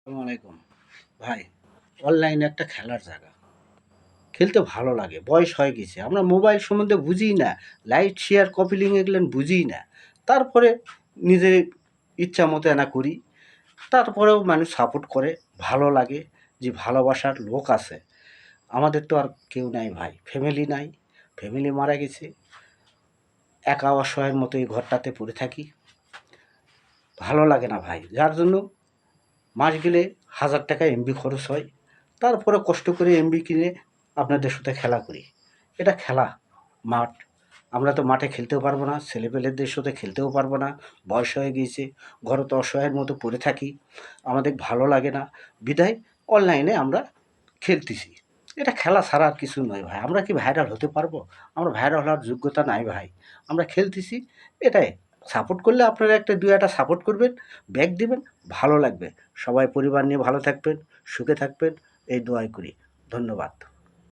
আসসালামু আলাইকুম ভাই। অনলাইনে একটা খেলার জায়গা, খেলতে ভালো লাগে, বয়স হয়ে গেছে, আমরা মোবাইল সম্বন্ধে বুঝিই না, লাইট শেয়ার কপি লিঙ্ক এগুলো বুঝিই না। তারপরে নিজের ইচ্ছা মতো এনা করি। তারপরেও মানুষ সাপোর্ট করে, ভালো লাগে, যে ভালোবাসার লোক আছে। আমাদের তো আর কেউ নাই ভাই, ফ্যামিলি নাই, ফ্যামিলি মারা গেছে, একা অসহায়ের মতো এই ঘরটাতে পড়ে থাকি। ভালো লাগে না ভাই, যার জন্য মাস গেলে 1000 টাকা এমবি খরচ হয়। তারপরে কষ্ট করে এমবি কিনে আপনাদের সাথে খেলা করি। এটা খেলা, মাঠ। আমরা তো মাঠে খেলতেও পারবো না, ছেলেপেলেদের সাথে খেলতেও পারবো না, বয়স হয়ে গিয়েছে, ঘরে তো অসহায়ের মতো পড়ে থাকি, আমাদের ভালো লাগে না, বিধায় অনলাইনে আমরা খেলতেছি। এটা খেলা ছাড়া আর কিছু নয় ভাই। আমরা কি ভাইরাল হতে পারবো? আমরা ভাইরাল হওয়ার যোগ্যতা নাই ভাই। আমরা খেলতেছি, এটাই। সাপোর্ট করলে আপনারা একটা ২-১টা সাপোর্ট করবেন, ব্যাক দিবেন, ভালো লাগবে। সবাই পরিবার নিয়ে ভালো থাকবেন, সুখে থাকবেন, এই দোয়াই করি। ধন্যবাদ।